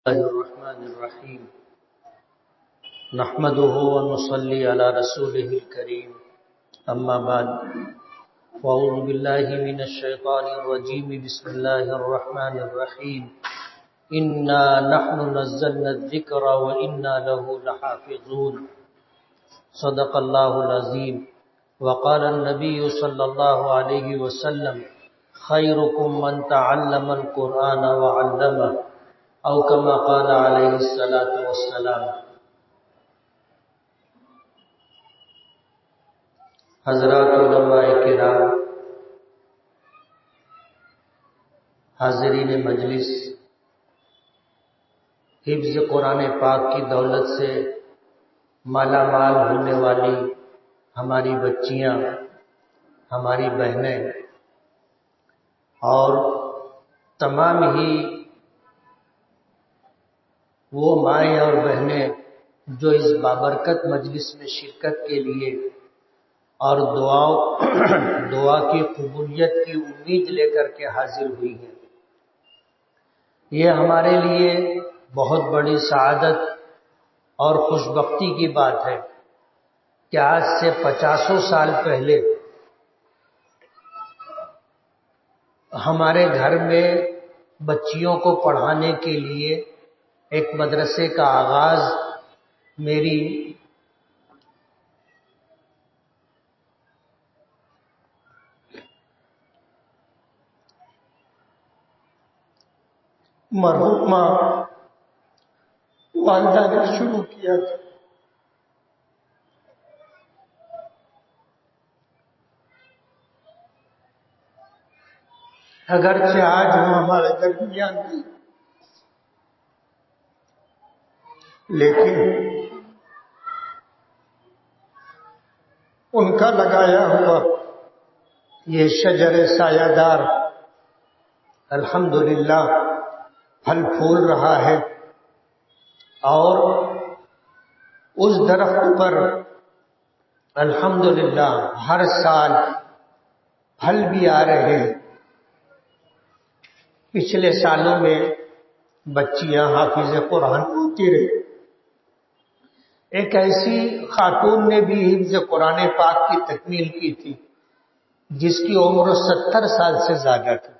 الله الرحمن الرحيم نحمده ونصلي على رسوله الكريم أما بعد فأعوذ بالله من الشيطان الرجيم بسم الله الرحمن الرحيم إنا نحن نزلنا الذكر وإنا له لحافظون صدق الله العظيم وقال النبي صلى الله عليه وسلم خيركم من تعلم القرآن وعلمه او كما قال علیہ الصلوۃ والسلام۔ حضرات علماء کرام، حاضرین مجلس، حفظ قرآن پاک کی دولت سے مالا مال ہونے والی ہماری بچیاں، ہماری بہنیں اور تمام ہی وہ مائیں اور بہنیں جو اس بابرکت مجلس میں شرکت کے لیے اور دعا کی قبولیت کی امید لے کر کے حاضر ہوئی ہیں، یہ ہمارے لیے بہت بڑی سعادت اور خوشبختی کی بات ہے کہ آج سے 50 سال پہلے ہمارے گھر میں بچیوں کو پڑھانے کے لیے ایک مدرسے کا آغاز میری مرحومہ والدہ نے شروع کیا تھا۔ اگرچہ آج وہ ہمارے درمیان نہیں، لیکن ان کا لگایا ہوا یہ شجر سایہ دار الحمدللہ پھل پھول رہا ہے، اور اس درخت پر الحمدللہ ہر سال پھل بھی آ رہے ہیں۔ پچھلے سالوں میں بچیاں حافظ قرآن ہوتی رہی۔ ایک ایسی خاتون نے بھی حفظ قرآن پاک کی تکمیل کی تھی جس کی عمر 70 سال سے زیادہ تھی۔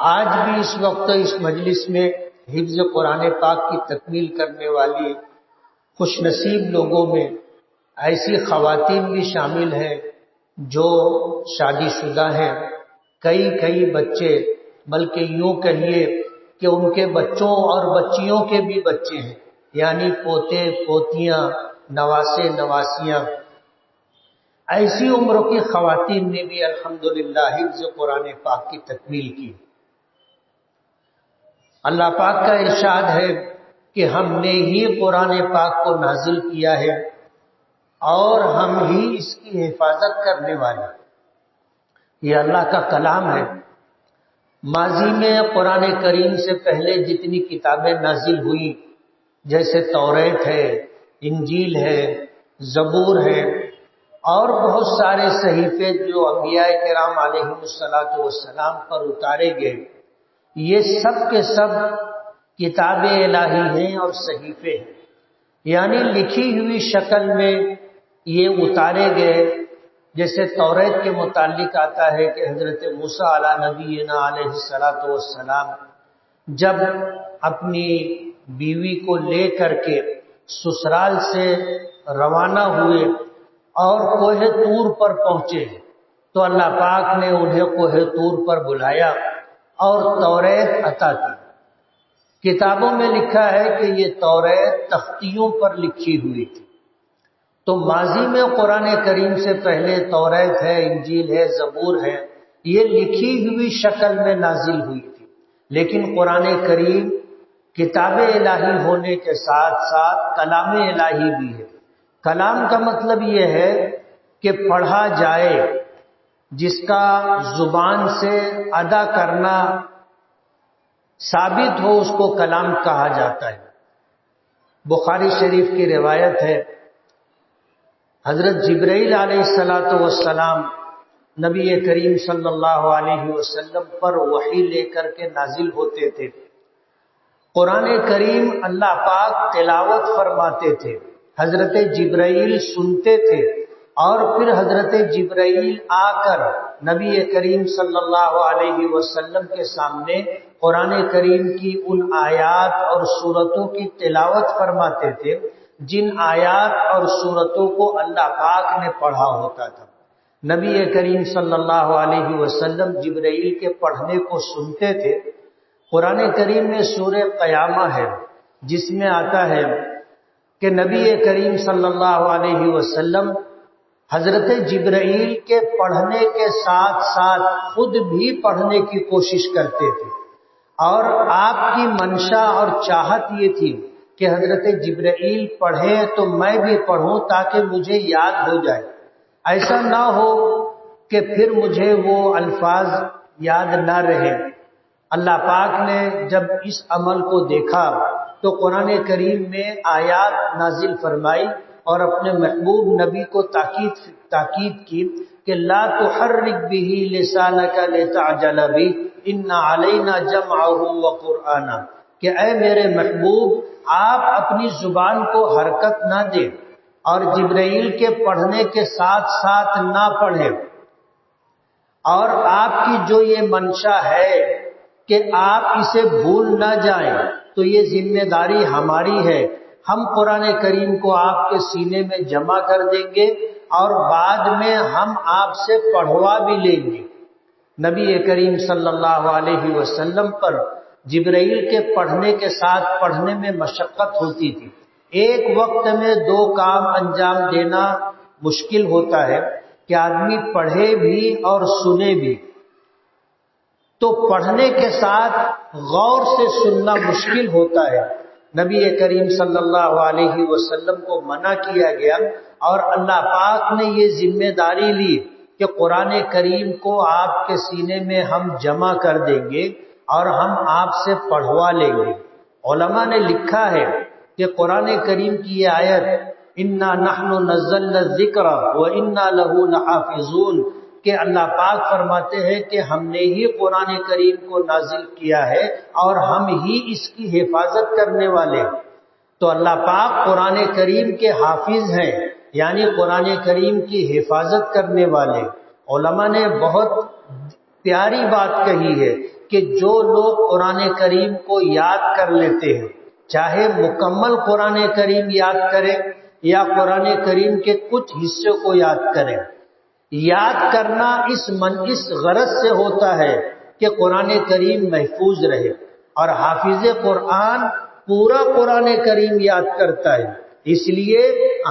آج بھی اس وقت اس مجلس میں حفظ قرآن پاک کی تکمیل کرنے والی خوش نصیب لوگوں میں ایسی خواتین بھی شامل ہیں جو شادی شدہ ہیں، کئی بچے، بلکہ یوں کہیے کہ ان کے بچوں اور بچیوں کے بھی بچے ہیں، یعنی پوتے پوتیاں، نواسے نواسیاں۔ ایسی عمر کی خواتین نے بھی الحمدللہ حفظ قرآن پاک کی تکمیل کی۔ اللہ پاک کا ارشاد ہے کہ ہم نے ہی قرآن پاک کو نازل کیا ہے اور ہم ہی اس کی حفاظت کرنے والے۔ یہ اللہ کا کلام ہے۔ ماضی میں قرآن کریم سے پہلے جتنی کتابیں نازل ہوئی، جیسے توریت ہے، انجیل ہے، زبور ہے، اور بہت سارے صحیفے جو انبیاء کرام علیہ السلام پر اتارے گئے، یہ سب کے سب کتاب الہی ہیں اور صحیفے ہیں، یعنی لکھی ہوئی شکل میں یہ اتارے گئے۔ جیسے توریت کے متعلق آتا ہے کہ حضرت موسیٰ علیہ نبینا علیہ السلام جب اپنی بیوی کو لے کر کے سسرال سے روانہ ہوئے اور کوہ طور پر پہنچے تو اللہ پاک نے انہیں کوہ طور پر بلایا اور توریت عطا کی۔ کتابوں میں لکھا ہے کہ یہ توریت تختیوں پر لکھی ہوئی تھی۔ تو ماضی میں قرآن کریم سے پہلے توریت ہے، انجیل ہے، زبور ہے، یہ لکھی ہوئی شکل میں نازل ہوئی تھی، لیکن قرآن کریم کتاب الہی ہونے کے ساتھ ساتھ کلام الہی بھی ہے۔ کلام کا مطلب یہ ہے کہ پڑھا جائے، جس کا زبان سے ادا کرنا ثابت ہو، اس کو کلام کہا جاتا ہے۔ بخاری شریف کی روایت ہے، حضرت جبرائیل علیہ السلام نبی کریم صلی اللہ علیہ وسلم پر وحی لے کر کے نازل ہوتے تھے۔ قرآن کریم اللہ پاک تلاوت فرماتے تھے، حضرت جبرائیل سنتے تھے، اور پھر حضرت جبرائیل آ کر نبی کریم صلی اللہ علیہ وسلم کے سامنے قرآن کریم کی ان آیات اور سورتوں کی تلاوت فرماتے تھے جن آیات اور سورتوں کو اللہ پاک نے پڑھا ہوتا تھا۔ نبی کریم صلی اللہ علیہ وسلم جبرائیل کے پڑھنے کو سنتے تھے۔ قرآن کریم میں سورہ قیامہ ہے جس میں آتا ہے کہ نبی کریم صلی اللہ علیہ وسلم حضرت جبرائیل کے پڑھنے کے ساتھ ساتھ خود بھی پڑھنے کی کوشش کرتے تھے، اور آپ کی منشا اور چاہت یہ تھی کہ حضرت جبرائیل پڑھیں تو میں بھی پڑھوں تاکہ مجھے یاد ہو جائے، ایسا نہ ہو کہ پھر مجھے وہ الفاظ یاد نہ رہے۔ اللہ پاک نے جب اس عمل کو دیکھا تو قرآن کریم میں آیات نازل فرمائی اور اپنے محبوب نبی کو تاکید کی کہ لا تحرک به لسانک لتعجل به ان علینا جمعه وقرآنہ، کہ اے میرے محبوب آپ اپنی زبان کو حرکت نہ دیں اور جبرائیل کے پڑھنے کے ساتھ ساتھ نہ پڑھیں، اور آپ کی جو یہ منشا ہے کہ آپ اسے بھول نہ جائیں تو یہ ذمہ داری ہماری ہے، ہم قرآن کریم کو آپ کے سینے میں جمع کر دیں گے اور بعد میں ہم آپ سے پڑھوا بھی لیں گے۔ نبی کریم صلی اللہ علیہ وسلم پر جبرائیل کے پڑھنے کے ساتھ پڑھنے میں مشقت ہوتی تھی۔ ایک وقت میں دو کام انجام دینا مشکل ہوتا ہے کہ آدمی پڑھے بھی اور سنے بھی، تو پڑھنے کے ساتھ غور سے سننا مشکل ہوتا ہے۔ نبی کریم صلی اللہ علیہ وسلم کو منع کیا گیا اور اللہ پاک نے یہ ذمہ داری لی کہ قرآن کریم کو آپ کے سینے میں ہم جمع کر دیں گے اور ہم آپ سے پڑھوا لیں گے۔ علماء نے لکھا ہے کہ قرآن کریم کی یہ آیت اِنَّا نَحْنُ نَزَّلْنَا الذِّكْرَ وَإِنَّا لَهُ لَحَافِظُونَ کہ اللہ پاک فرماتے ہیں کہ ہم نے ہی قرآن کریم کو نازل کیا ہے اور ہم ہی اس کی حفاظت کرنے والے ہیں۔ تو اللہ پاک قرآن کریم کے حافظ ہیں، یعنی قرآن کریم کی حفاظت کرنے والے۔ علماء نے بہت پیاری بات کہی ہے کہ جو لوگ قرآن کریم کو یاد کر لیتے ہیں، چاہے مکمل قرآن کریم یاد کرے یا قرآن کریم کے کچھ حصے کو یاد کریں، یاد کرنا اس غرض سے ہوتا ہے کہ قرآن کریم محفوظ رہے، اور حافظ قرآن پورا قرآن کریم یاد کرتا ہے۔ اس لیے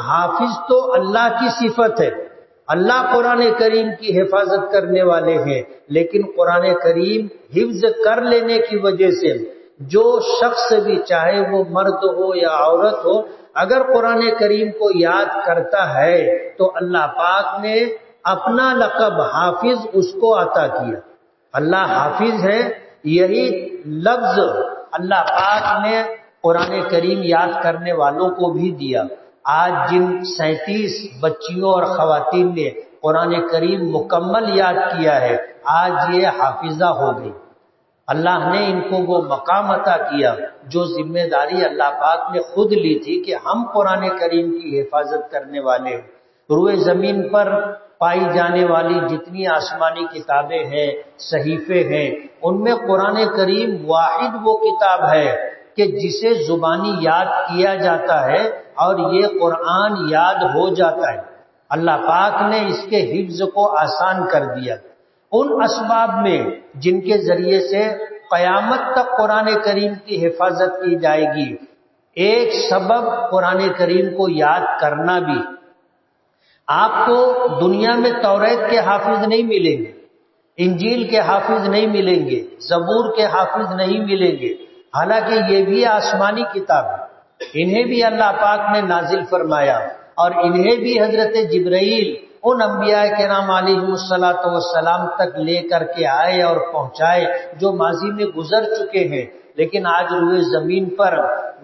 حافظ تو اللہ کی صفت ہے، اللہ قرآن کریم کی حفاظت کرنے والے ہیں، لیکن قرآن کریم حفظ کر لینے کی وجہ سے جو شخص بھی، چاہے وہ مرد ہو یا عورت ہو، اگر قرآن کریم کو یاد کرتا ہے تو اللہ پاک نے اپنا لقب حافظ اس کو عطا کیا۔ اللہ حافظ ہے، یہی لفظ اللہ پاک نے قرآن کریم یاد کرنے والوں کو بھی دیا۔ آج جن 37 بچیوں اور خواتین نے قرآن کریم مکمل یاد کیا ہے، آج یہ حافظہ ہو گئی۔ اللہ نے ان کو وہ مقام عطا کیا جو ذمہ داری اللہ پاک نے خود لی تھی کہ ہم قرآن کریم کی حفاظت کرنے والے ہیں۔ روئے زمین پر پائی جانے والی جتنی آسمانی کتابیں ہیں، صحیفے ہیں، ان میں قرآن کریم واحد وہ کتاب ہے کہ جسے زبانی یاد کیا جاتا ہے اور یہ قرآن یاد ہو جاتا ہے۔ اللہ پاک نے اس کے حفظ کو آسان کر دیا۔ ان اسباب میں جن کے ذریعے سے قیامت تک قرآن کریم کی حفاظت کی جائے گی، ایک سبب قرآن کریم کو یاد کرنا بھی۔ آپ کو دنیا میں توریت کے حافظ نہیں ملیں گے، انجیل کے حافظ نہیں ملیں گے، زبور کے حافظ نہیں ملیں گے، حالانکہ یہ بھی آسمانی کتاب ہے، انہیں بھی اللہ پاک نے نازل فرمایا، اور انہیں بھی حضرت جبرائیل ان انبیاء کرام علیہ السلام تک لے کر کے آئے اور پہنچائے جو ماضی میں گزر چکے ہیں۔ لیکن آج روئے زمین پر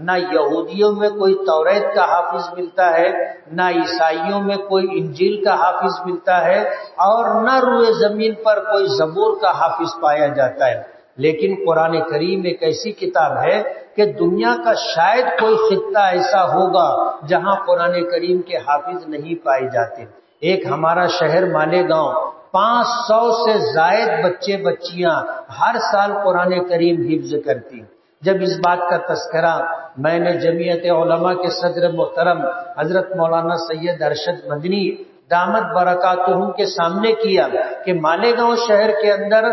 نہ یہودیوں میں کوئی توریت کا حافظ ملتا ہے، نہ عیسائیوں میں کوئی انجیل کا حافظ ملتا ہے، اور نہ روئے زمین پر کوئی زبور کا حافظ پایا جاتا ہے۔ لیکن قرآن کریم ایک ایسی کتاب ہے کہ دنیا کا شاید کوئی خطہ ایسا ہوگا جہاں قرآن کریم کے حافظ نہیں پائے جاتے۔ ایک ہمارا شہر مالیگاؤں، 500 سے زائد بچے بچیاں ہر سال قرآن کریم حفظ کرتی۔ جب اس بات کا تذکرہ میں نے جمعیت علماء کے صدر محترم حضرت مولانا سید ارشد مدنی دامت برکاتہم کے سامنے کیا کہ مالیگاؤں شہر کے اندر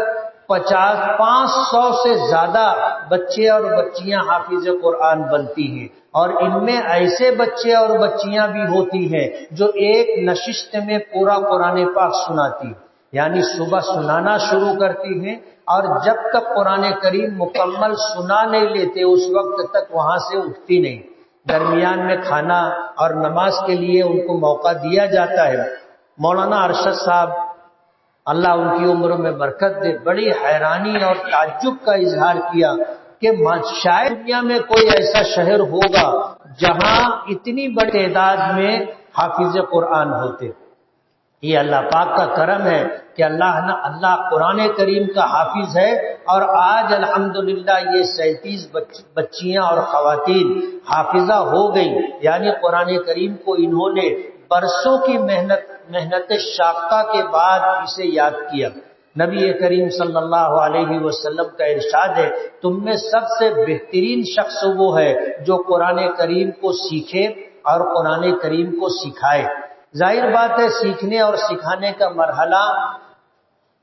500 سے زیادہ بچے اور بچیاں حافظ قرآن بنتی ہیں، اور ان میں ایسے بچے اور بچیاں بھی ہوتی ہیں جو ایک نشست میں پورا قرآن پاک سناتی، یعنی صبح سنانا شروع کرتی ہیں اور جب تک قرآن کریم مکمل سنا نہیں لیتے اس وقت تک وہاں سے اٹھتی نہیں۔ درمیان میں کھانا اور نماز کے لیے ان کو موقع دیا جاتا ہے۔ مولانا ارشد صاحب اللہ ان کی عمر میں برکت دے، بڑی حیرانی اور تعجب کا اظہار کیا کہ شاید دنیا میں کوئی ایسا شہر ہوگا جہاں اتنی بڑی تعداد میں حافظ قرآن ہوتے۔ یہ اللہ پاک کا کرم ہے کہ اللہ قرآن کریم کا حافظ ہے، اور آج الحمدللہ یہ 37 بچیاں اور خواتین حافظہ ہو گئی، یعنی قرآن کریم کو انہوں نے برسوں کی محنت شاقہ کے بعد اسے یاد کیا۔ نبی کریم صلی اللہ علیہ وسلم کا ارشاد ہے، تم میں سب سے بہترین شخص وہ ہے جو قرآن کریم کو سیکھے اور قرآن کریم کو سکھائے۔ ظاہر بات ہے سیکھنے اور سکھانے کا مرحلہ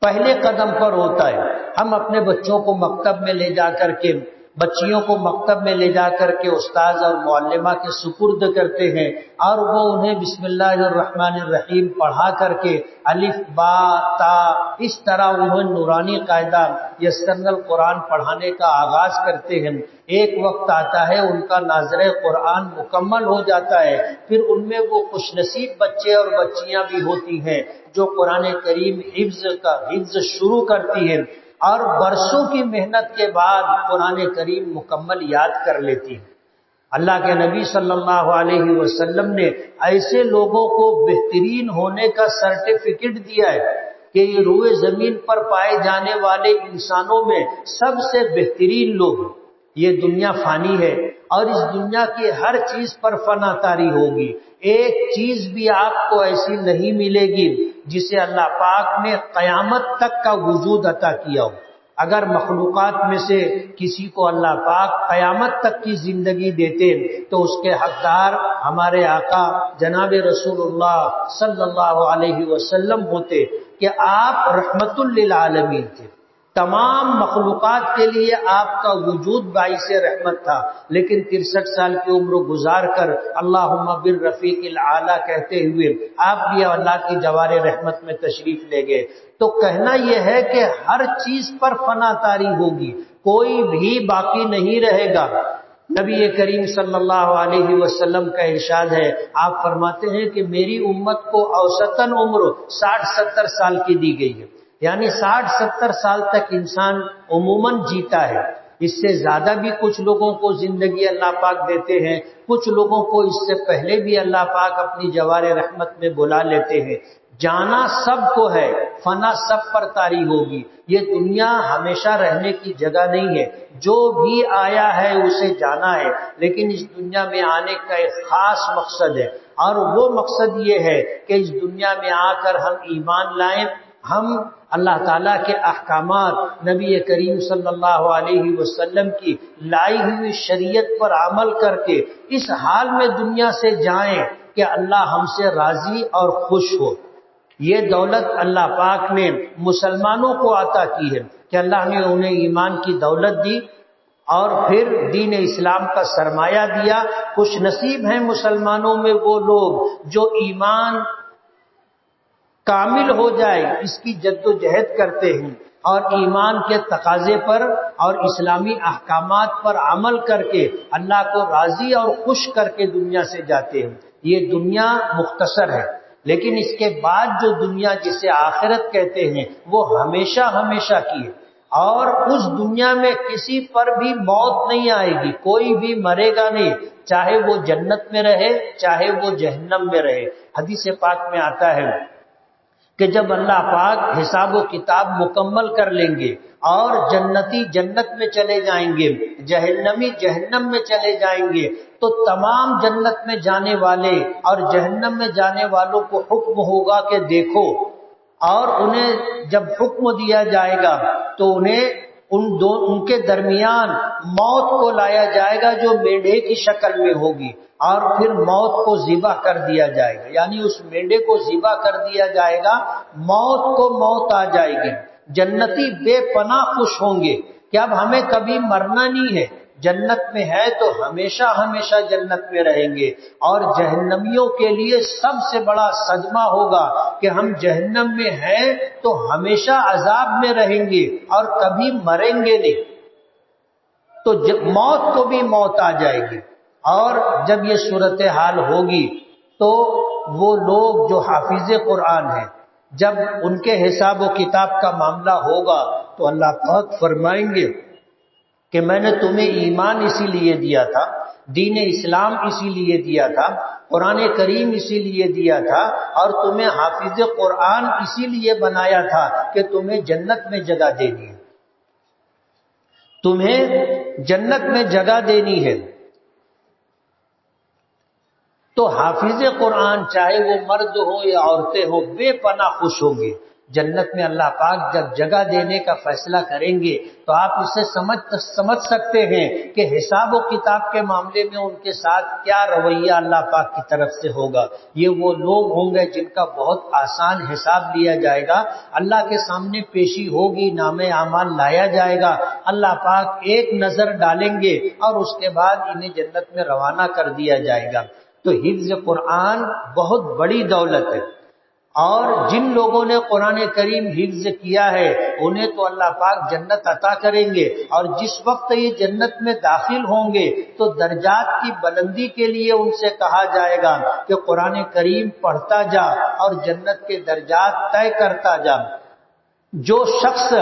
پہلے قدم پر ہوتا ہے۔ ہم اپنے بچوں کو مکتب میں لے جا کر کے بچیوں کو مکتب میں لے جا کر کے استاذ اور معلمہ کے سپرد کرتے ہیں، اور وہ انہیں بسم اللہ الرحمن الرحیم پڑھا کر کے الف با تا اس طرح انہیں نورانی قاعدہ یسرنا القرآن پڑھانے کا آغاز کرتے ہیں۔ ایک وقت آتا ہے ان کا ناظرہ قرآن مکمل ہو جاتا ہے، پھر ان میں وہ خوش نصیب بچے اور بچیاں بھی ہوتی ہیں جو قرآن کریم حفظ شروع کرتی ہیں اور برسوں کی محنت کے بعد قرآن کریم مکمل یاد کر لیتی ہے۔ اللہ کے نبی صلی اللہ علیہ وسلم نے ایسے لوگوں کو بہترین ہونے کا سرٹیفکیٹ دیا ہے کہ یہ روئے زمین پر پائے جانے والے انسانوں میں سب سے بہترین لوگ ہیں۔ یہ دنیا فانی ہے اور اس دنیا کی ہر چیز پر فنا طاری ہوگی، ایک چیز بھی آپ کو ایسی نہیں ملے گی جسے اللہ پاک نے قیامت تک کا وجود عطا کیا ہو۔ اگر مخلوقات میں سے کسی کو اللہ پاک قیامت تک کی زندگی دیتے تو اس کے حقدار ہمارے آقا جناب رسول اللہ صلی اللہ علیہ وسلم ہوتے کہ آپ رحمت للعالمین تھے، تمام مخلوقات کے لیے آپ کا وجود باعث رحمت تھا، لیکن 63 سال کی عمر گزار کر اللہم بالرفیق الاعلی کہتے ہوئے آپ بھی اللہ کی جوار رحمت میں تشریف لے گئے۔ تو کہنا یہ ہے کہ ہر چیز پر فنا طاری ہوگی، کوئی بھی باقی نہیں رہے گا۔ نبی کریم صلی اللہ علیہ وسلم کا ارشاد ہے، آپ فرماتے ہیں کہ میری امت کو اوسطاً عمر 60-70 سال کی دی گئی ہے، یعنی 60-70 سال تک انسان عموماً جیتا ہے۔ اس سے زیادہ بھی کچھ لوگوں کو زندگی اللہ پاک دیتے ہیں، کچھ لوگوں کو اس سے پہلے بھی اللہ پاک اپنی جوار رحمت میں بلا لیتے ہیں۔ جانا سب کو ہے، فنا سب پر طاری ہوگی۔ یہ دنیا ہمیشہ رہنے کی جگہ نہیں ہے، جو بھی آیا ہے اسے جانا ہے، لیکن اس دنیا میں آنے کا ایک خاص مقصد ہے، اور وہ مقصد یہ ہے کہ اس دنیا میں آ کر ہم ایمان لائیں، ہم اللہ تعالیٰ کے احکامات، نبی کریم صلی اللہ علیہ وسلم کی لائی ہوئی شریعت پر عمل کر کے اس حال میں دنیا سے جائیں کہ اللہ ہم سے راضی اور خوش ہو۔ یہ دولت اللہ پاک نے مسلمانوں کو عطا کی ہے کہ اللہ نے انہیں ایمان کی دولت دی اور پھر دین اسلام کا سرمایہ دیا۔ خوش نصیب ہیں مسلمانوں میں وہ لوگ جو ایمان کامل ہو جائے اس کی جد و جہد کرتے ہیں اور ایمان کے تقاضے پر اور اسلامی احکامات پر عمل کر کے اللہ کو راضی اور خوش کر کے دنیا سے جاتے ہیں۔ یہ دنیا مختصر ہے، لیکن اس کے بعد جو دنیا جسے آخرت کہتے ہیں وہ ہمیشہ ہمیشہ کی ہے، اور اس دنیا میں کسی پر بھی موت نہیں آئے گی، کوئی بھی مرے گا نہیں، چاہے وہ جنت میں رہے چاہے وہ جہنم میں رہے۔ حدیث پاک میں آتا ہے کہ جب اللہ پاک حساب و کتاب مکمل کر لیں گے اور جنتی جنت میں چلے جائیں گے، جہنمی جہنم میں چلے جائیں گے، تو تمام جنت میں جانے والے اور جہنم میں جانے والوں کو حکم ہوگا کہ دیکھو، اور انہیں جب حکم دیا جائے گا تو انہیں ان کے درمیان موت کو لایا جائے گا جو مینڈے کی شکل میں ہوگی، اور پھر موت کو ذبح کر دیا جائے گا، یعنی اس مینڈے کو ذبح کر دیا جائے گا، موت کو موت آ جائے گی۔ جنتی بے پناہ خوش ہوں گے کہ اب ہمیں کبھی مرنا نہیں ہے، جنت میں ہے تو ہمیشہ ہمیشہ جنت میں رہیں گے۔ اور جہنمیوں کے لیے سب سے بڑا صدمہ ہوگا کہ ہم جہنم میں ہیں تو ہمیشہ عذاب میں رہیں گے اور کبھی مریں گے نہیں، تو موت کو بھی موت آ جائے گی۔ اور جب یہ صورتحال ہوگی تو وہ لوگ جو حافظ قرآن ہیں، جب ان کے حساب و کتاب کا معاملہ ہوگا تو اللہ پاک فرمائیں گے کہ میں نے تمہیں ایمان اسی لیے دیا تھا، دین اسلام اسی لیے دیا تھا، قرآن کریم اسی لیے دیا تھا، اور تمہیں حافظ قرآن اسی لیے بنایا تھا کہ تمہیں جنت میں جگہ دینی ہے، تمہیں جنت میں جگہ دینی ہے۔ تو حافظ قرآن چاہے وہ مرد ہو یا عورتیں ہو بے پناہ خوش ہوں گے۔ جنت میں اللہ پاک جب جگہ دینے کا فیصلہ کریں گے تو آپ اسے سمجھ سکتے ہیں کہ حساب و کتاب کے معاملے میں ان کے ساتھ کیا رویہ اللہ پاک کی طرف سے ہوگا۔ یہ وہ لوگ ہوں گے جن کا بہت آسان حساب لیا جائے گا، اللہ کے سامنے پیشی ہوگی، نام اعمال لایا جائے گا، اللہ پاک ایک نظر ڈالیں گے اور اس کے بعد انہیں جنت میں روانہ کر دیا جائے گا۔ تو حفظ قرآن بہت بڑی دولت ہے، اور جن لوگوں نے قرآن کریم حفظ کیا ہے انہیں تو اللہ پاک جنت عطا کریں گے، اور جس وقت یہ جنت میں داخل ہوں گے تو درجات کی بلندی کے لیے ان سے کہا جائے گا کہ قرآن کریم پڑھتا جا اور جنت کے درجات طے کرتا جا۔ جو شخص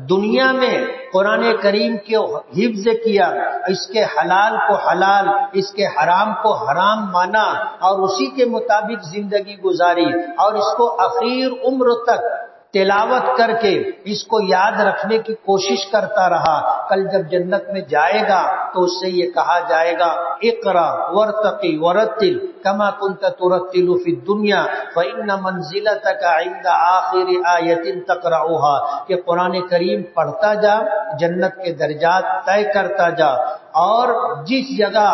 دنیا میں قرآن کریم کے حفظ کیا، اس کے حلال کو حلال، اس کے حرام کو حرام مانا اور اسی کے مطابق زندگی گزاری، اور اس کو اخیر عمر تک تلاوت کر کے اس کو یاد رکھنے کی کوشش کرتا رہا، کل جب جنت میں جائے گا تو اس سے یہ کہا جائے گا اقرا ورتقی ورتل کما کنت ترتل فی الدنیا فإن منزلتک عند آخر آیت تقرأها، کہ قرآن کریم پڑھتا جا، جنت کے درجات طے کرتا جا، اور جس جگہ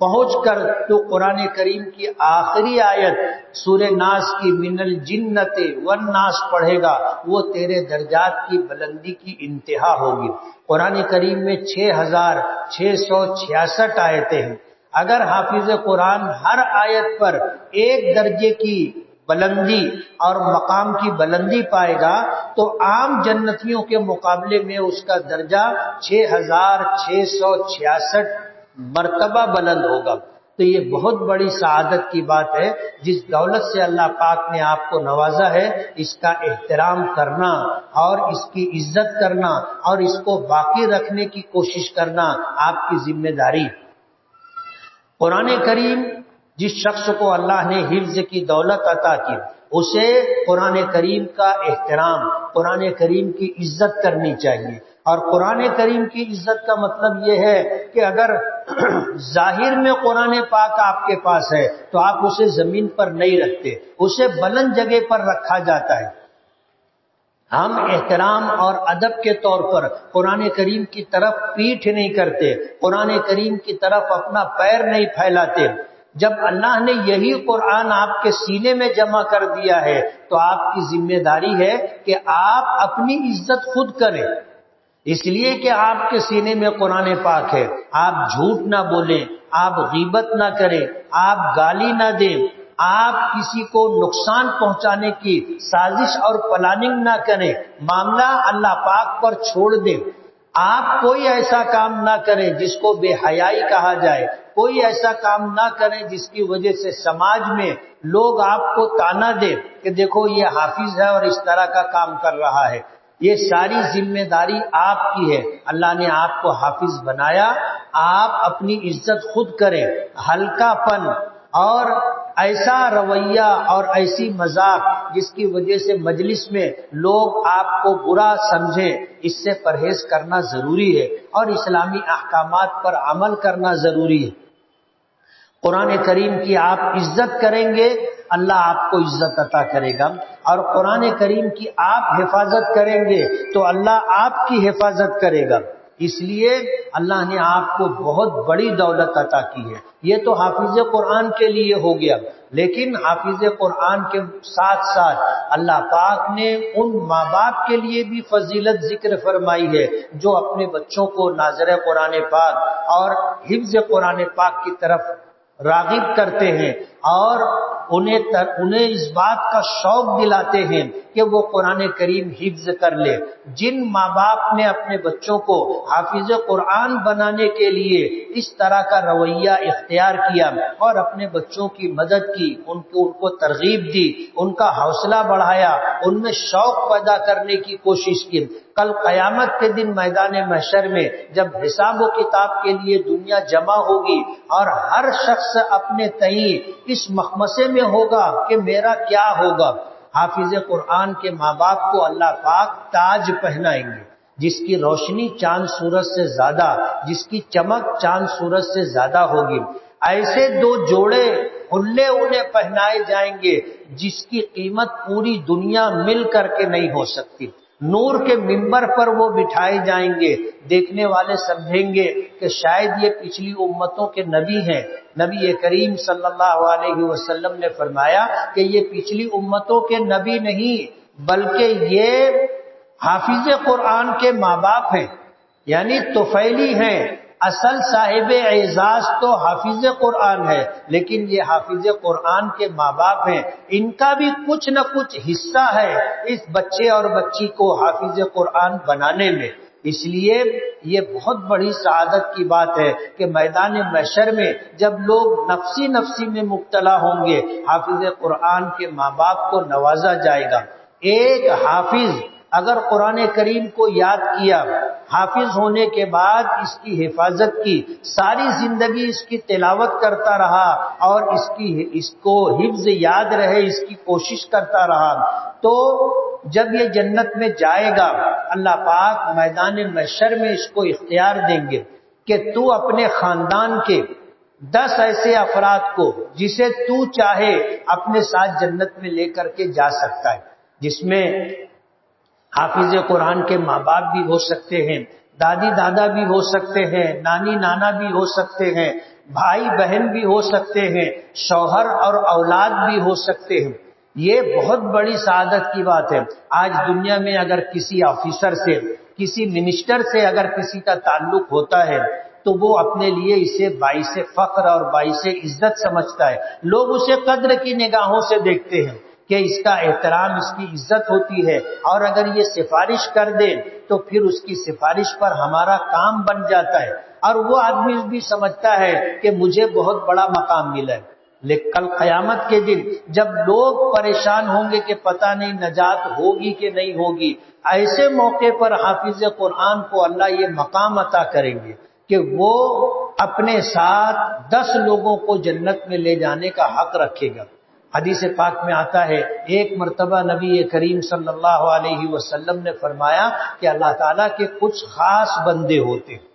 پہنچ کر تو قرآن کریم کی آخری آیت سورہ ناس کی من الجنت والناس پڑھے گا، وہ تیرے درجات کی بلندی کی انتہا ہوگی۔ قرآن کریم میں 6666 آیتیں ہیں، اگر حافظ قرآن ہر آیت پر ایک درجے کی بلندی اور مقام کی بلندی پائے گا تو عام جنتیوں کے مقابلے میں اس کا درجہ 6666 مرتبہ بلند ہوگا۔ تو یہ بہت بڑی سعادت کی بات ہے، جس دولت سے اللہ پاک نے آپ کو نوازا ہے، اس کا احترام کرنا اور اس کی عزت کرنا اور اس کو باقی رکھنے کی کوشش کرنا آپ کی ذمہ داری۔ قرآن کریم جس شخص کو اللہ نے حفظ کی دولت عطا کی، اسے قرآن کریم کا احترام، قرآن کریم کی عزت کرنی چاہیے۔ اور قرآن کریم کی عزت کا مطلب یہ ہے کہ اگر ظاہر میں قرآن پاک آپ کے پاس ہے تو آپ اسے زمین پر نہیں رکھتے، اسے بلند جگہ پر رکھا جاتا ہے۔ ہم احترام اور ادب کے طور پر قرآن کریم کی طرف پیٹھ نہیں کرتے، قرآن کریم کی طرف اپنا پیر نہیں پھیلاتے۔ جب اللہ نے یہی قرآن آپ کے سینے میں جمع کر دیا ہے تو آپ کی ذمہ داری ہے کہ آپ اپنی عزت خود کریں، اس لیے کہ آپ کے سینے میں قرآن پاک ہے۔ آپ جھوٹ نہ بولیں، آپ غیبت نہ کریں، آپ گالی نہ دیں، آپ کسی کو نقصان پہنچانے کی سازش اور پلاننگ نہ کریں، معاملہ اللہ پاک پر چھوڑ دیں۔ آپ کوئی ایسا کام نہ کریں جس کو بے حیائی کہا جائے، کوئی ایسا کام نہ کریں جس کی وجہ سے سماج میں لوگ آپ کو تانا دیں کہ دیکھو یہ حافظ ہے اور اس طرح کا کام کر رہا ہے۔ یہ ساری ذمہ داری آپ کی ہے، اللہ نے آپ کو حافظ بنایا، آپ اپنی عزت خود کریں۔ ہلکا پن اور ایسا رویہ اور ایسی مذاق جس کی وجہ سے مجلس میں لوگ آپ کو برا سمجھیں، اس سے پرہیز کرنا ضروری ہے اور اسلامی احکامات پر عمل کرنا ضروری ہے۔ قرآن کریم کی آپ عزت کریں گے، اللہ آپ کو عزت عطا کرے گا، اور قرآن کریم کی آپ حفاظت کریں گے تو اللہ آپ کی حفاظت کرے گا۔ اس لیے اللہ نے آپ کو بہت بڑی دولت عطا کی ہے۔ یہ تو حافظ قرآن کے لیے ہو گیا، لیکن حافظ قرآن کے ساتھ ساتھ اللہ پاک نے ان ماں باپ کے لیے بھی فضیلت ذکر فرمائی ہے جو اپنے بچوں کو ناظر قرآن پاک اور حفظ قرآن پاک کی طرف راغب کرتے ہیں اور انہیں اس بات کا شوق دلاتے ہیں کہ وہ قرآن کریم حفظ کر لے۔ جن ماں باپ نے اپنے بچوں کو حافظ قرآن بنانے کے لیے اس طرح کا رویہ اختیار کیا اور اپنے بچوں کی مدد کی، ان کو ترغیب دی، ان کا حوصلہ بڑھایا، ان میں شوق پیدا کرنے کی کوشش کی، کل قیامت کے دن میدان محشر میں جب حساب و کتاب کے لیے دنیا جمع ہوگی اور ہر شخص اپنے تئیں اس مخمصے میں ہوگا کہ میرا کیا ہوگا، حافظ قرآن کے ماں باپ کو اللہ پاک تاج پہنائیں گے، جس کی روشنی چاند سورج سے زیادہ، جس کی چمک چاند سورج سے زیادہ ہوگی۔ ایسے دو جوڑے حلے انہیں پہنائے جائیں گے جس کی قیمت پوری دنیا مل کر کے نہیں ہو سکتی۔ نور کے منبر پر وہ بٹھائے جائیں گے، دیکھنے والے سمجھیں گے کہ شاید یہ پچھلی امتوں کے نبی ہیں۔ نبی کریم صلی اللہ علیہ وسلم نے فرمایا کہ یہ پچھلی امتوں کے نبی نہیں بلکہ یہ حافظ قرآن کے ماں باپ ہیں، یعنی طفیلی ہیں۔ اصل صاحب اعزاز تو حافظ قرآن ہے، لیکن یہ حافظ قرآن کے ماں باپ ہیں، ان کا بھی کچھ نہ کچھ حصہ ہے اس بچے اور بچی کو حافظ قرآن بنانے میں۔ اس لیے یہ بہت بڑی سعادت کی بات ہے کہ میدان محشر میں جب لوگ نفسی میں مبتلا ہوں گے، حافظ قرآن کے ماں باپ کو نوازا جائے گا۔ ایک حافظ اگر قرآن کریم کو یاد کیا، حافظ ہونے کے بعد اس کی حفاظت کی، ساری زندگی اس کی تلاوت کرتا رہا اور اس کو حفظ یاد رہے اس کی کوشش کرتا رہا، تو جب یہ جنت میں جائے گا اللہ پاک میدان محشر میں اس کو اختیار دیں گے کہ تو اپنے خاندان کے 10 ایسے افراد کو جسے تو چاہے اپنے ساتھ جنت میں لے کر کے جا سکتا ہے، جس میں حافظ قرآن کے ماں باپ بھی ہو سکتے ہیں، دادی دادا بھی ہو سکتے ہیں، نانی نانا بھی ہو سکتے ہیں، بھائی بہن بھی ہو سکتے ہیں، شوہر اور اولاد بھی ہو سکتے ہیں۔ یہ بہت بڑی سعادت کی بات ہے۔ آج دنیا میں اگر کسی آفیسر سے، کسی منسٹر سے اگر کسی کا تعلق ہوتا ہے تو وہ اپنے لیے اسے باعث فخر اور باعث عزت سمجھتا ہے، لوگ اسے قدر کی نگاہوں سے دیکھتے ہیں کہ اس کا احترام، اس کی عزت ہوتی ہے، اور اگر یہ سفارش کر دے تو پھر اس کی سفارش پر ہمارا کام بن جاتا ہے، اور وہ آدمی بھی سمجھتا ہے کہ مجھے بہت بڑا مقام ملا ہے۔ لیکن کل قیامت کے دن جب لوگ پریشان ہوں گے کہ پتہ نہیں نجات ہوگی کہ نہیں ہوگی، ایسے موقع پر حافظ قرآن کو اللہ یہ مقام عطا کریں گے کہ وہ اپنے ساتھ 10 لوگوں کو جنت میں لے جانے کا حق رکھے گا۔ حدیث پاک میں آتا ہے ایک مرتبہ نبی کریم صلی اللہ علیہ وسلم نے فرمایا کہ اللہ تعالیٰ کے کچھ خاص بندے ہوتے ہیں۔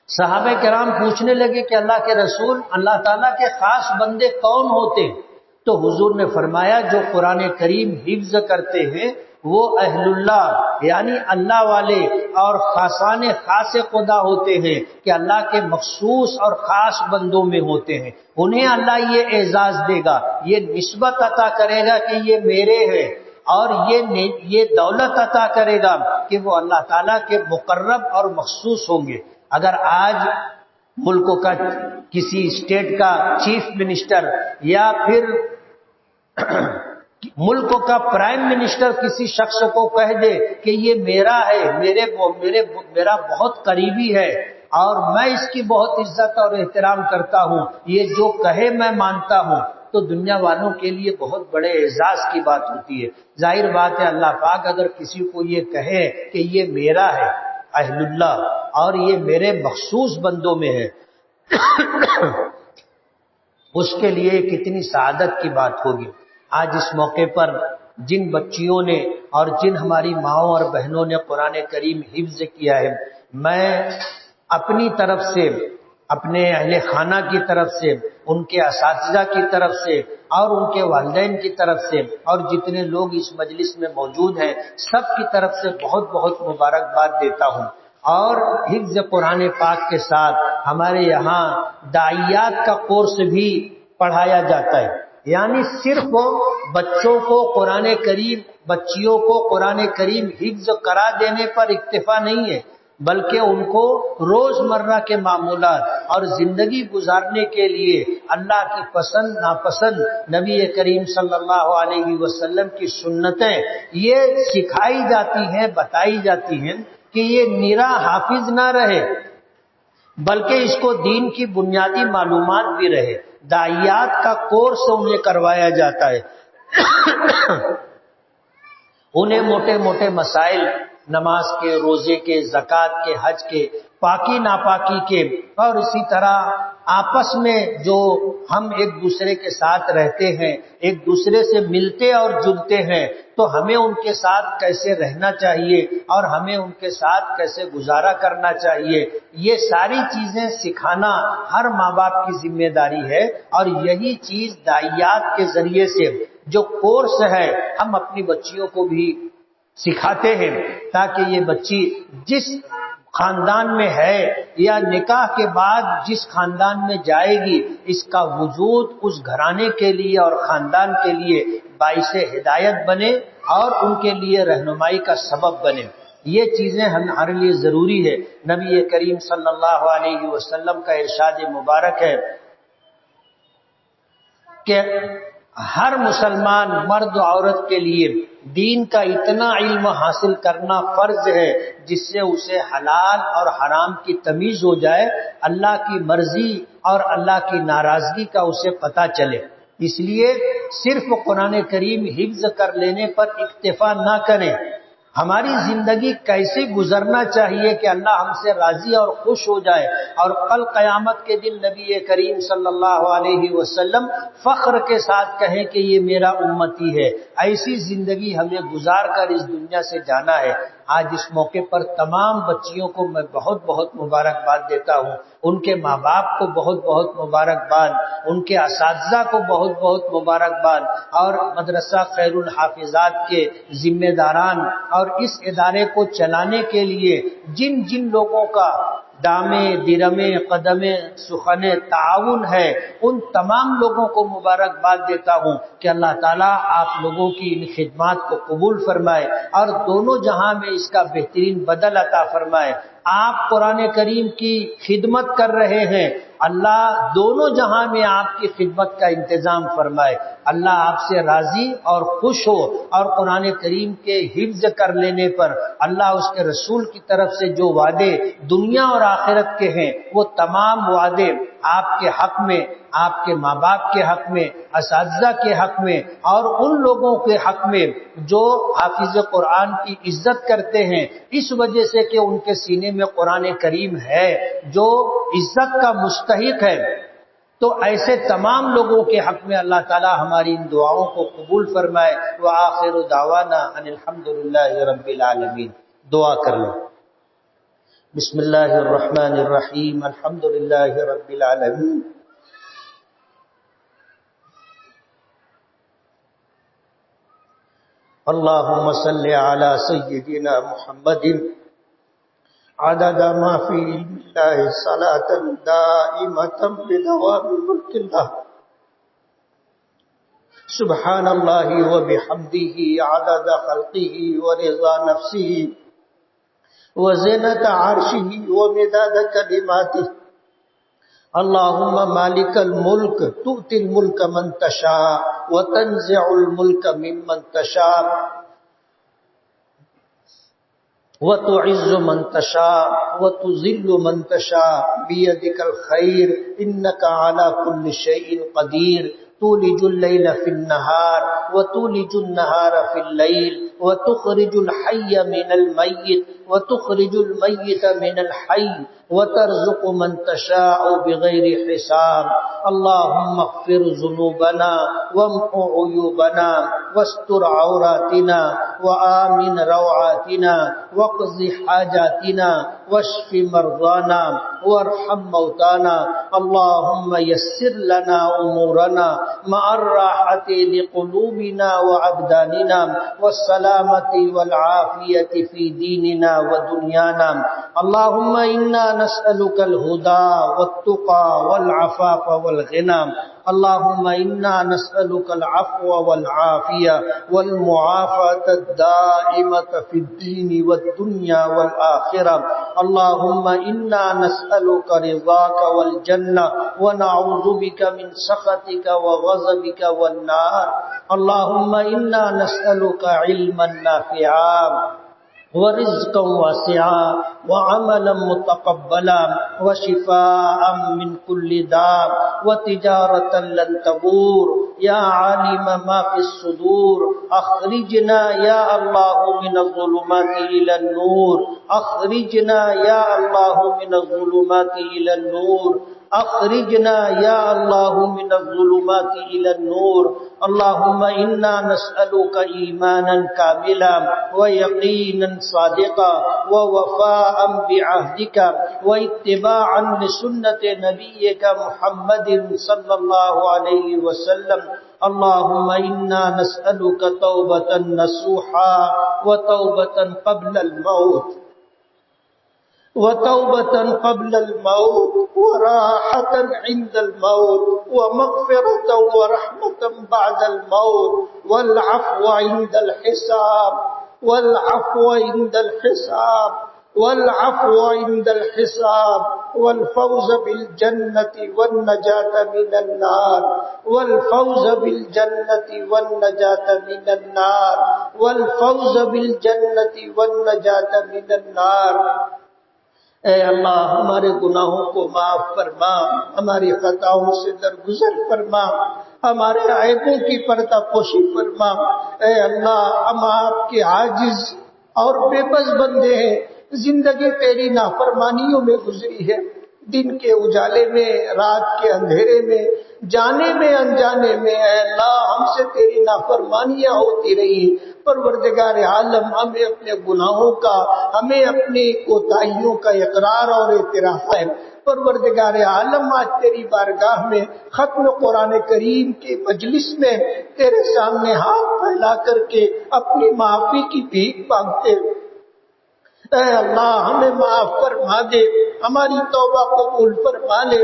صحابہ کرام پوچھنے لگے کہ اللہ کے رسول، اللہ تعالیٰ کے خاص بندے کون ہوتے ہیں؟ تو حضور نے فرمایا جو قرآن کریم حفظ کرتے ہیں وہ اہل اللہ یعنی اللہ والے اور خاصان خاص خدا ہوتے ہیں کہ اللہ کے مخصوص اور خاص بندوں میں ہوتے ہیں۔ انہیں اللہ یہ اعزاز دے گا، یہ نسبت عطا کرے گا کہ یہ میرے ہیں، اور یہ دولت عطا کرے گا کہ وہ اللہ تعالیٰ کے مقرب اور مخصوص ہوں گے۔ اگر آج ملکوں کا کسی اسٹیٹ کا چیف منسٹر یا پھر ملک کا پرائم منسٹر کسی شخص کو کہہ دے کہ یہ میرا ہے، میرا بہت قریبی ہے اور میں اس کی بہت عزت اور احترام کرتا ہوں، یہ جو کہے میں مانتا ہوں، تو دنیا والوں کے لیے بہت بڑے اعزاز کی بات ہوتی ہے۔ ظاہر بات ہے اللہ پاک اگر کسی کو یہ کہے کہ یہ میرا ہے اہل اللہ اور یہ میرے مخصوص بندوں میں ہے اس کے لیے کتنی سعادت کی بات ہوگی۔ آج اس موقع پر جن بچیوں نے اور جن ہماری ماؤں اور بہنوں نے قرآن کریم حفظ کیا ہے، میں اپنی طرف سے، اپنے اہل خانہ کی طرف سے، ان کے اساتذہ کی طرف سے اور ان کے والدین کی طرف سے اور جتنے لوگ اس مجلس میں موجود ہیں سب کی طرف سے بہت بہت مبارکباد دیتا ہوں۔ اور حفظ قرآن پاک کے ساتھ ہمارے یہاں داعیات کا کورس بھی پڑھایا جاتا ہے، یعنی صرف بچوں کو قرآن کریم، بچیوں کو قرآن کریم حفظ کرا دینے پر اکتفا نہیں ہے، بلکہ ان کو روزمرہ کے معمولات اور زندگی گزارنے کے لیے اللہ کی پسند ناپسند، نبی کریم صلی اللہ علیہ وسلم کی سنتیں یہ سکھائی جاتی ہیں، بتائی جاتی ہیں کہ یہ نرا حافظ نہ رہے بلکہ اس کو دین کی بنیادی معلومات بھی رہے۔ داعیات کا کورس انہیں کروایا جاتا ہے، انہیں موٹے موٹے مسائل، نماز کے، روزے کے، زکوٰۃ کے، حج کے، پاکی ناپاکی کے، اور اسی طرح آپس میں جو ہم ایک دوسرے کے ساتھ رہتے ہیں، ایک دوسرے سے ملتے اور جلتے ہیں، تو ہمیں ان کے ساتھ کیسے رہنا چاہیے اور ہمیں ان کے ساتھ کیسے گزارا کرنا چاہیے، یہ ساری چیزیں سکھانا ہر ماں باپ کی ذمہ داری ہے۔ اور یہی چیز داعیات کے ذریعے سے جو کورس ہے ہم اپنی بچیوں کو بھی سکھاتے ہیں، تاکہ یہ بچی جس خاندان میں ہے یا نکاح کے بعد جس خاندان میں جائے گی، اس کا وجود اس گھرانے کے لیے اور خاندان کے لیے باعث ہدایت بنے اور ان کے لیے رہنمائی کا سبب بنے۔ یہ چیزیں ہمارے لیے ضروری ہے۔ نبی کریم صلی اللہ علیہ وسلم کا ارشاد مبارک ہے کہ ہر مسلمان مرد و عورت کے لیے دین کا اتنا علم حاصل کرنا فرض ہے جس سے اسے حلال اور حرام کی تمیز ہو جائے، اللہ کی مرضی اور اللہ کی ناراضگی کا اسے پتہ چلے۔ اس لیے صرف قرآن کریم حفظ کر لینے پر اکتفا نہ کریں، ہماری زندگی کیسے گزرنا چاہیے کہ اللہ ہم سے راضی اور خوش ہو جائے، اور کل قیامت کے دن نبی کریم صلی اللہ علیہ وسلم فخر کے ساتھ کہیں کہ یہ میرا امتی ہے۔ ایسی زندگی ہمیں گزار کر اس دنیا سے جانا ہے۔ آج اس موقع پر تمام بچیوں کو میں بہت بہت مبارکباد دیتا ہوں، ان کے ماں باپ کو بہت بہت مبارکباد، ان کے اساتذہ کو بہت بہت مبارکباد، اور مدرسہ خیر الحافظات کے ذمہ داران اور اس ادارے کو چلانے کے لیے جن جن لوگوں کا دامے درمے قدمے سخن تعاون ہے، ان تمام لوگوں کو مبارکباد دیتا ہوں کہ اللہ تعالیٰ آپ لوگوں کی ان خدمات کو قبول فرمائے اور دونوں جہاں میں اس کا بہترین بدل عطا فرمائے۔ آپ قرآن کریم کی خدمت کر رہے ہیں، اللہ دونوں جہاں میں آپ کی خدمت کا انتظام فرمائے۔ اللہ آپ سے راضی اور خوش ہو، اور قرآن کریم کے حفظ کر لینے پر اللہ اس کے رسول کی طرف سے جو وعدے دنیا اور آخرت کے ہیں وہ تمام وعدے آپ کے حق میں، آپ کے ماں باپ کے حق میں، اساتذہ کے حق میں اور ان لوگوں کے حق میں جو حافظ قرآن کی عزت کرتے ہیں اس وجہ سے کہ ان کے سینے میں قرآن کریم ہے جو عزت کا مستحق ہے، تو ایسے تمام لوگوں کے حق میں اللہ تعالی ہماری ان دعاؤں کو قبول فرمائے۔ وآخر دعوانا ان الحمدللہ رب العالمین۔ دعا کر لیں۔ بسم اللہ الرحمن الرحیم، الحمدللہ رب العالمین، اللہم صل علی سیدنا محمد عدد ما فی علم اللہ صلاة دائمة بدوام ملک اللہ، سبحان اللہ وبحمدہ عدد خلقہ ورضا نفسہ وزنة عرشہ ومداد کلماتہ، اللہم مالک الملک تؤتی الملک من تشاء وتنزع الملک ممن تشاء وتعز من تشاء وتذل من تشاء بيدك الخير إنك على كل شيء قدير، تولج الليل في النهار وتولج النهار في الليل وتخرج الحي من الميت وتخرج الميت من الحي وترزق من تشاء بغير حساب اللهم اغفر ذنوبنا وامحو عيوبنا واستر عوراتنا وآمن روعاتنا واقض حاجاتنا واشف مرضانا وارحم موتانا اللهم يسر لنا أمورنا مع الراحة لقلوبنا وأبداننا والسلامة والعافية في ديننا ودنيانا اللهم إنا نسألك الهدى والتقى والعفاف والغنى اللهم إنا نسألك العفو والعافية والمعافاة الدائمة في الدين والدنيا والآخرة اللهم إنا نسألك رضاك والجنة ونعوذ بك من سخطك وغضبك والنار اللهم إنا نسألك علما نافعا ورزقا واسعا وعملا متقبلا وشفاء من كل داء وتجارة لن تبور يا عالم ما في الصدور أخرجنا يا الله من الظلمات إلى النور أخرجنا يا الله من الظلمات إلى النور أخرجنا يا الله من الظلمات إلى النور اللهم إنا نسألك إيمانا كاملا ويقينا صادقا ووفاء بعهدك واتباعا لسنة نبيك محمد صلى الله عليه وسلم اللهم إنا نسألك توبة نصوحا وتوبة قبل الموت وراحة عند الموت ومغفرة ورحمة بعد الموت والعفو عند الحساب والفوز بالجنة والنجاة من النار اے اللہ ہمارے گناہوں کو معاف فرما ہماری خطاؤں سے درگزر فرما ہمارے عیبوں کی پردہ پوشی فرما اے اللہ ہم آپ کے عاجز اور بے بس بندے ہیں زندگی تیری نافرمانیوں میں گزری ہے دن کے اجالے میں رات کے اندھیرے میں جانے میں انجانے میں اے اللہ ہم سے تیری نافرمانیاں ہوتی رہی پروردگار عالم ہمیں اپنے گناہوں کا ہمیں اپنی کوتاہیوں کا اقرار اور اعتراف ہے پروردگار عالم آج تیری بارگاہ میں ختم قرآن کریم کے مجلس میں تیرے سامنے ہاتھ پھیلا کر کے اپنی معافی کی بھیک مانگتے اے اللہ ہمیں معاف فرما دے ہماری توبہ قبول فرما لے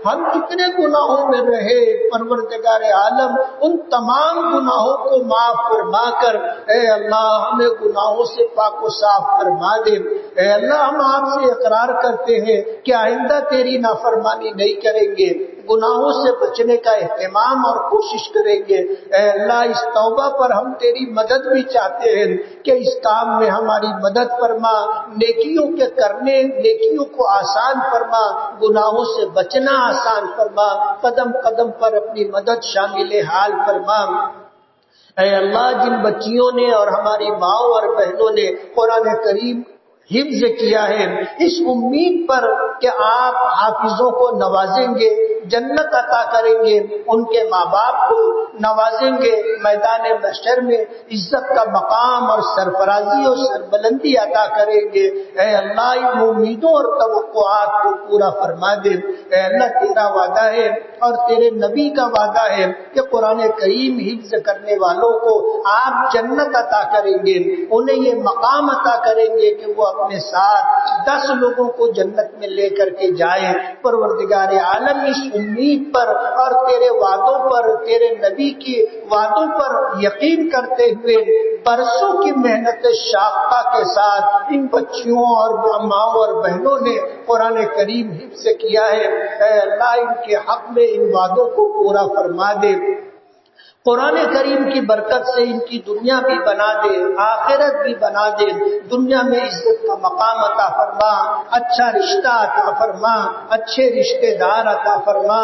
ہم کتنے گناہوں میں رہے پروردگار عالم ان تمام گناہوں کو معاف فرما کر اے اللہ ہمیں گناہوں سے پاک و صاف فرما دے اے اللہ ہم آپ سے اقرار کرتے ہیں کہ آئندہ تیری نافرمانی نہیں کریں گے گناہوں سے بچنے کا اہتمام اور کوشش کریں گے اے اللہ اس توبہ پر ہم تیری مدد بھی چاہتے ہیں کہ اس کام میں ہماری مدد فرما نیکیوں کے کرنے نیکیوں کو آسان فرما گناہوں سے بچنا آسان فرما قدم قدم پر اپنی مدد شامل حال فرما اے اللہ جن بچیوں نے اور ہماری ماؤں اور بہنوں نے قرآن کریم حفظ کیا ہے اس امید پر کہ آپ حافظوں کو نوازیں گے جنت عطا کریں گے ان کے ماں باپ کو نوازیں گے میدان محشر میں عزت کا مقام اور سرفرازی اور سربلندی عطا کریں گے اے اللہ ان امیدوں اور توقعات کو پورا فرما دے اے اللہ تیرا وعدہ ہے اور تیرے نبی کا وعدہ ہے کہ قرآن کریم حفظ کرنے والوں کو آپ جنت عطا کریں گے انہیں یہ مقام عطا کریں گے کہ وہ اپنے ساتھ 10 لوگوں کو جنت میں لے کر کے جائیں پروردگار عالم اس امید پر اور تیرے وعدوں پر تیرے نبی کی وعدوں پر یقین کرتے ہوئے برسوں کی محنت شاقہ کے ساتھ ان بچیوں اور ماؤں اور بہنوں نے قرآن کریم حفظ کیا ہے اے اللہ ان کے حق میں ان وعدوں کو پورا فرما دے قرآن کریم کی برکت سے ان کی دنیا بھی بنا دے، آخرت بھی بنا دے، دنیا میں عزت کا مقام عطا فرما، اچھا رشتہ عطا فرما، اچھے رشتہ دار عطا فرما،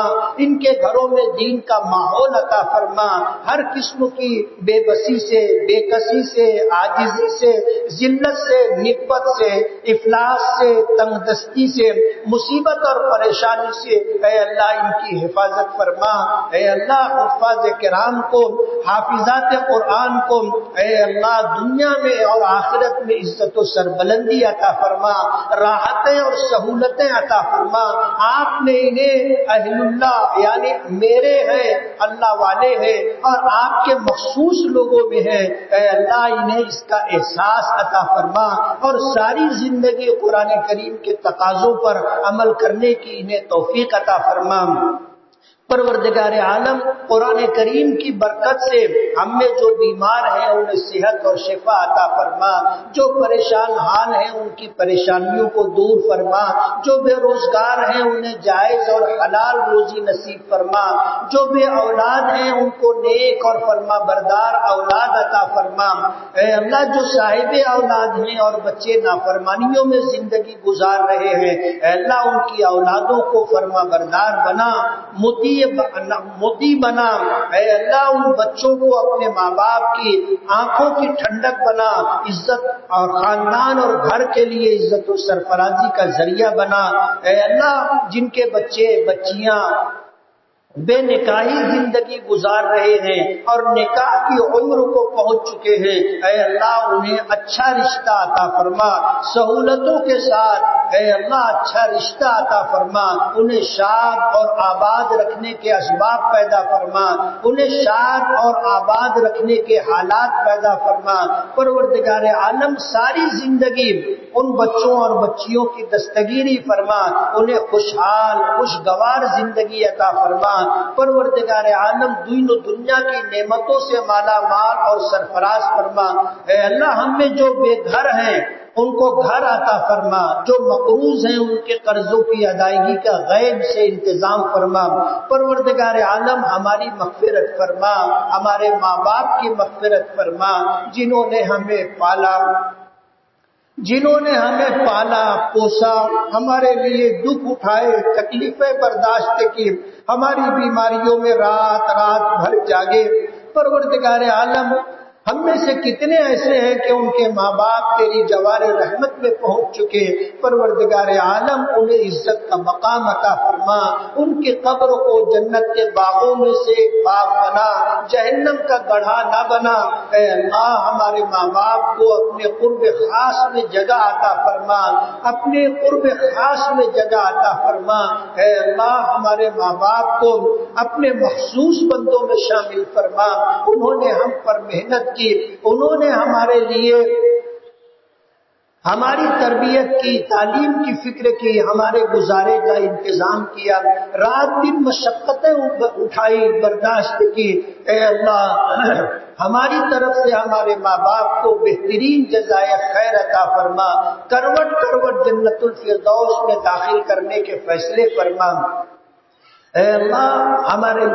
ان کے گھروں میں دین کا ماحول عطا فرما، ہر قسم کی بے بسی سے، بے کسی سے، عاجزی سے، ذلت سے، نکبت سے، افلاس سے، تنگ دستی سے، مصیبت اور پریشانی سے اے اللہ ان کی حفاظت فرما۔ اے اللہ حفاظ کرام کو، حافظات قرآن کو اے اللہ دنیا میں اور آخرت میں عزت و سربلندی عطا فرما، راحتیں اور سہولتیں عطا فرما۔ آپ نے انہیں اہل اللہ یعنی میرے ہیں، اللہ والے ہیں اور آپ کے مخصوص لوگوں میں ہیں، اے اللہ انہیں اس کا احساس عطا فرما اور ساری زندگی قرآن کریم کے تقاضوں پر عمل کرنے کی انہیں توفیق عطا فرما۔ پروردگار عالم قرآن کریم کی برکت سے ہم میں جو بیمار ہیں انہیں صحت اور شفا عطا فرما، جو پریشان حال ہیں ان کی پریشانیوں کو دور فرما، جو بے روزگار ہیں انہیں جائز اور حلال روزی نصیب فرما، جو بے اولاد ہیں ان کو نیک اور فرما بردار اولاد عطا فرما۔ اے اللہ جو صاحب اولاد ہیں اور بچے نافرمانیوں میں زندگی گزار رہے ہیں، اے اللہ ان کی اولادوں کو فرما بردار بنا، مطیع بنا۔ اے اللہ ان بچوں کو اپنے ماں باپ کی آنکھوں کی ٹھنڈک بنا، عزت اور خاندان اور گھر کے لیے عزت و سرفرازی کا ذریعہ بنا۔ اے اللہ جن کے بچے بچیاں بے نکاحی زندگی گزار رہے ہیں اور نکاح کی عمر کو پہنچ چکے ہیں، اے اللہ انہیں اچھا رشتہ عطا فرما، سہولتوں کے ساتھ اے اللہ اچھا رشتہ عطا فرما، انہیں شاد اور آباد رکھنے کے اسباب پیدا فرما، انہیں شاد اور آباد رکھنے کے حالات پیدا فرما۔ پروردگار عالم ساری زندگی ان بچوں اور بچیوں کی دستگیری فرما، انہیں خوشحال خوشگوار زندگی عطا فرما۔ پروردگار عالم دین و دنیا کی نعمتوں سے مالا مال اور سرفراز فرما۔ اے اللہ ہم میں جو بے گھر ہیں ان کو گھر عطا فرما، جو مقروض ہیں ان کے قرضوں کی ادائیگی کا غیب سے انتظام فرما۔ پروردگار عالم ہماری مغفرت فرما، ہمارے ماں باپ کی مغفرت فرما، جنہوں نے ہمیں پالا پوسا، ہمارے لیے دکھ اٹھائے، تکلیفیں برداشت کی، ہماری بیماریوں میں رات رات بھر جاگے۔ پروردگار عالم ہم میں سے کتنے ایسے ہیں کہ ان کے ماں باپ تیری جوار رحمت میں پہنچ چکے، پروردگار عالم انہیں عزت کا مقام عطا فرما، ان کی قبر کو جنت کے باغوں میں سے ایک باغ بنا، جہنم کا گڑھا نہ بنا۔ اے اللہ ہمارے ماں باپ کو اپنے قرب خاص میں جگہ عطا فرما، اپنے قرب خاص میں جگہ عطا فرما۔ اے اللہ ہمارے ماں باپ کو اپنے مخصوص بندوں میں شامل فرما، انہوں نے ہم پر محنت کی، انہوں نے ہمارے لیے ہماری تربیت کی، تعلیم کی فکر کی، ہمارے گزارے کا انتظام کیا، رات دن مشقتیں اٹھائی، برداشت کی۔ اے اللہ ہماری طرف سے ہمارے ماں باپ کو بہترین جزائے خیر عطا فرما، کروٹ کروٹ جنت الفردوس میں داخل کرنے کے فیصلے فرما۔ اے اللہ ہمارے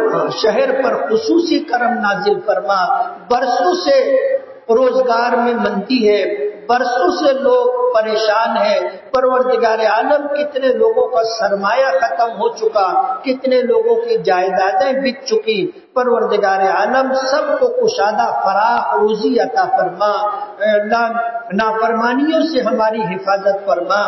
شہر پر خصوصی کرم نازل فرما، برسوں سے روزگار میں مندی ہے، برسوں سے لوگ پریشان ہیں، پروردگار عالم کتنے لوگوں کا سرمایہ ختم ہو چکا، کتنے لوگوں کی جائیدادیں بک چکی، پروردگار عالم سب کو کشادہ فراخ روزی عطا فرما۔ اے اللہ نافرمانیوں سے ہماری حفاظت فرما،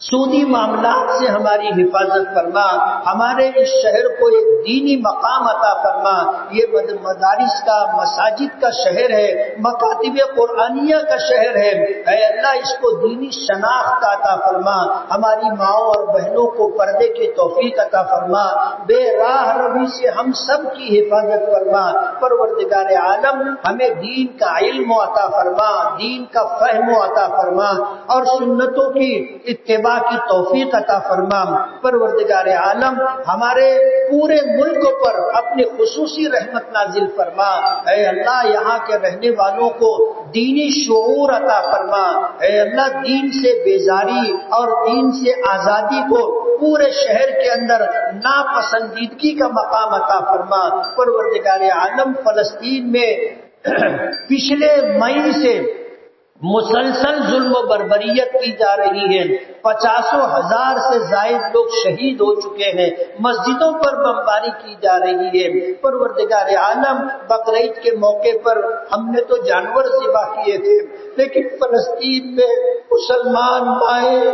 سودی معاملات سے ہماری حفاظت فرما، ہمارے اس شہر کو ایک دینی مقام عطا فرما۔ یہ مدارس کا، مساجد کا شہر ہے، مکاتب قرآنیہ کا شہر ہے، اے اللہ اس کو دینی شناخت عطا فرما، ہماری ماؤں اور بہنوں کو پردے کی توفیق عطا فرما، بے راہ روی سے ہم سب کی حفاظت فرما۔ پروردگار عالم ہمیں دین کا علم عطا فرما، دین کا فہم عطا فرما اور سنتوں کی اتباع کی توفیق عطا فرما۔ پروردگار عالم ہمارے پورے ملک پر اپنی خصوصی رحمت نازل فرما۔ اے اللہ یہاں کے رہنے والوں کو دینی شعور عطا فرما، اے اللہ دین سے بیزاری اور دین سے آزادی کو پورے شہر کے اندر ناپسندیدگی کا مقام عطا فرما۔ پروردگار عالم فلسطین میں پچھلے مئی سے مسلسل ظلم و بربریت کی جا رہی ہے، 50,000 سے زائد لوگ شہید ہو چکے ہیں، مسجدوں پر بمباری کی جا رہی ہے۔ پروردگار عالم بقرعید کے موقع پر ہم نے تو جانور ذبح کیے تھے، لیکن فلسطین میں مسلمان مائیں،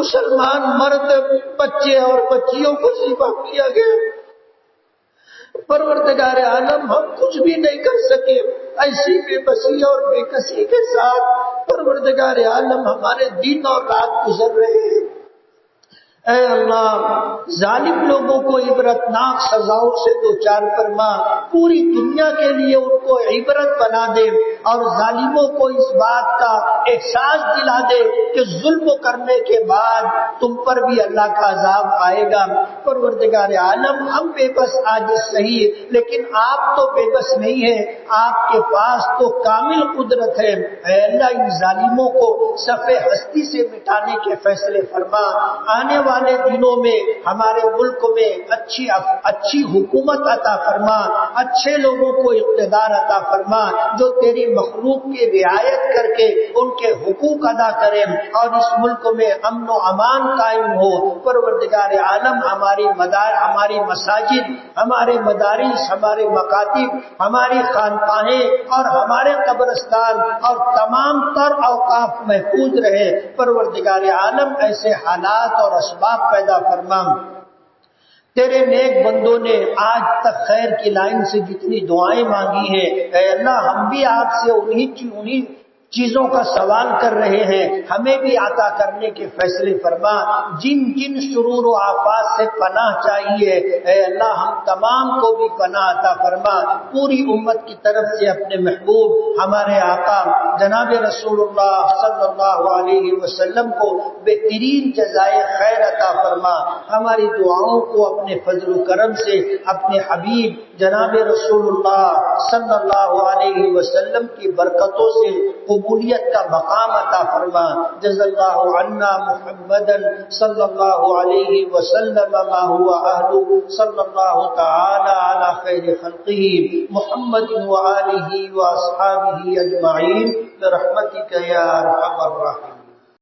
مسلمان مرد، بچے اور بچیوں کو ذبح کیا گیا۔ پروردگار عالم ہم کچھ بھی نہیں کر سکے، ایسی بے بسی اور بے کسی کے ساتھ پروردگار عالم ہمارے دن اور رات گزر رہے ہیں۔ اے اللہ، ظالم لوگوں کو عبرتناک سزاؤں سے دوچار فرما، پوری دنیا کے لیے ان کو عبرت بنا دے، اور ظالموں کو اس بات کا احساس دلا دے کہ ظلم کرنے کے بعد تم پر بھی اللہ کا عذاب آئے گا۔ پروردگار عالم ہم بے بس عاجز صحیح، لیکن آپ تو بے بس نہیں ہیں، آپ کے پاس تو کامل قدرت ہے۔ اے اللہ، ان ظالموں کو صفحہ ہستی سے مٹانے کے فیصلے فرما۔ آنے والے دنوں میں ہمارے ملک میں اچھی حکومت عطا فرما، اچھے لوگوں کو اقتدار عطا فرما جو تیری مخلوق کی رعایت کر کے ان کے حقوق ادا کریں، اور اس ملک میں امن و امان قائم ہو۔ پروردگار عالم ہماری مساجد، ہمارے مدارس، ہمارے مکاتب، ہماری خانقاہیں اور ہمارے قبرستان اور تمام تر اوقاف محفوظ رہے۔ پروردگار عالم ایسے حالات اور اسباب پیدا فرما۔ تیرے نیک بندوں نے آج تک خیر کی لائن سے جتنی دعائیں مانگی ہیں، اے اللہ ہم بھی آپ سے انہی چیزوں کا سوال کر رہے ہیں، ہمیں بھی عطا کرنے کے فیصلے فرما۔ جن جن شرور و آفات سے پناہ چاہیے، اے اللہ ہم تمام کو بھی پناہ عطا فرما۔ پوری امت کی طرف سے اپنے محبوب ہمارے آقا جناب رسول اللہ صلی اللہ علیہ وسلم کو بہترین جزائے خیر عطا فرما۔ ہماری دعاؤں کو اپنے فضل و کرم سے اپنے حبیب جناب رسول اللہ صلی اللہ علیہ وسلم کی برکتوں سے قبولیت کا مقام عطا فرما۔ جزا اللہ عنا محمدا صلی اللہ علیہ وسلم ما هو اہلہ، صلی اللہ تعالی علی خیر خلقہ محمد وآلہ واصحابہ اجمعین برحمتک یا ارحم الراحمین۔